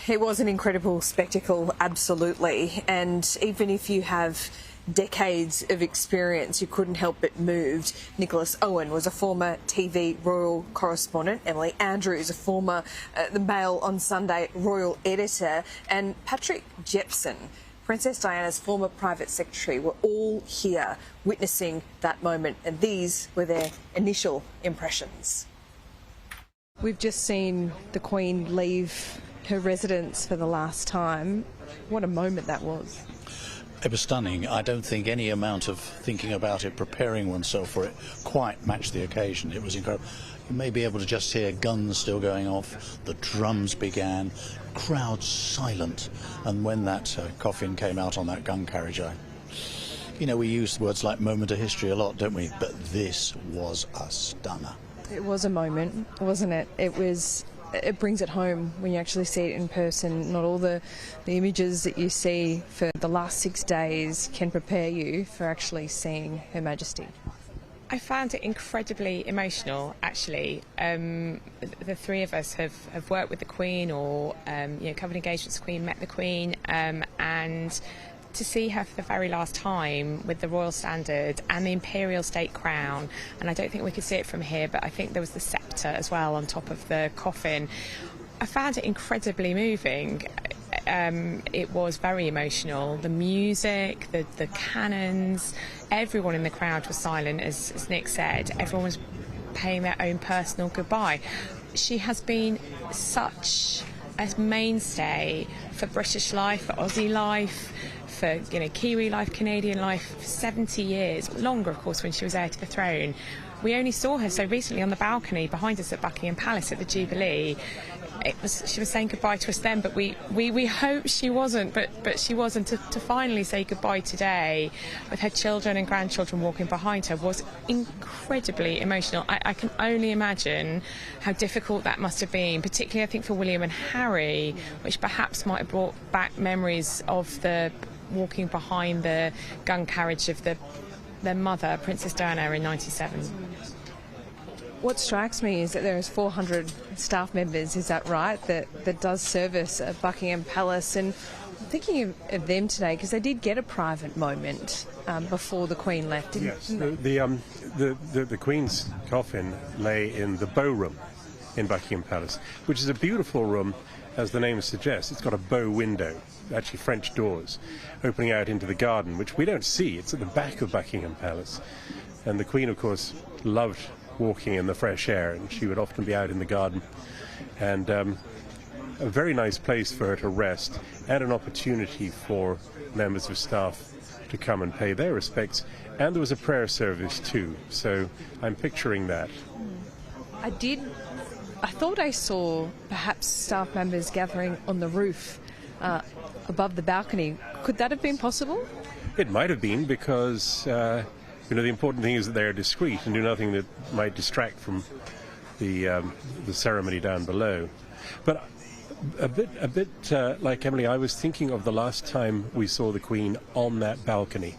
It was an incredible spectacle, absolutely. And even if you have decades of experience, you couldn't help but moved. Nicholas Owen was a former TV royal correspondent. Emily Andrews, a former The Mail on Sunday royal editor. And Patrick Jepson, Princess Diana's former private secretary, were all here witnessing that moment. And these were their initial impressions. We've just seen the Queen leave her residence for the last time. What a moment that was. It was stunning. I don't think any amount of thinking about it, preparing oneself for it, quite matched the occasion. It was incredible. You may be able to just hear guns still going off, the drums began, crowd silent, and when that coffin came out on that gun carriage, we use words like moment of history a lot, don't we? But this was a stunner. It was a moment, wasn't it? It brings it home when you actually see it in person. Not all the images that you see for the last 6 days can prepare you for actually seeing Her Majesty. I found it incredibly emotional, actually. The three of us have worked with the Queen or covered engagements with the Queen, met the Queen, and to see her for the very last time with the royal standard and the imperial state crown, and I don't think we could see it from here, but I think there was the sceptre as well on top of the coffin. I found it incredibly moving. It was very emotional. The music, the cannons, everyone in the crowd was silent, as Nick said. Everyone was paying their own personal goodbye. She has been such a mainstay for British life, for Aussie life, for Kiwi life, Canadian life, for 70 years, longer of course when she was heir to the throne. We only saw her so recently on the balcony behind us at Buckingham Palace at the Jubilee. She was saying goodbye to us then, but we hoped she wasn't, but she was, and to finally say goodbye today with her children and grandchildren walking behind her was incredibly emotional. I can only imagine how difficult that must have been, particularly I think for William and Harry, which perhaps might have brought back memories of the walking behind the gun carriage of their mother, Princess Diana, in '97. What strikes me is that there is 400 staff members, is that right, that does service at Buckingham Palace. And I'm thinking of them today because they did get a private moment before the Queen left, didn't they? The Queen's coffin lay in the bow room in Buckingham Palace, which is a beautiful room, as the name suggests. It's got a bow window, actually French doors, opening out into the garden, which we don't see. It's at the back of Buckingham Palace. And the Queen, of course, loved walking in the fresh air, and she would often be out in the garden. And a very nice place for her to rest, and an opportunity for members of staff to come and pay their respects. And there was a prayer service too, so I'm picturing that. I thought I saw perhaps staff members gathering on the roof above the balcony. Could that have been possible? It might have been, because the important thing is that they're discreet and do nothing that might distract from the ceremony down below. But a bit like Emily, I was thinking of the last time we saw the Queen on that balcony,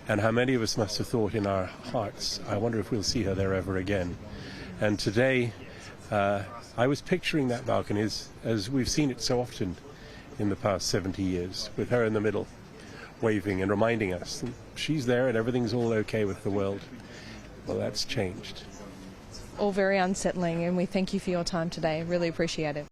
and how many of us must have thought in our hearts, I wonder if we'll see her there ever again. And today, I was picturing that balcony as we've seen it so often in the past 70 years, with her in the middle, waving and reminding us that she's there and everything's all okay with the world. Well, that's changed. All very unsettling, and we thank you for your time today. Really appreciate it.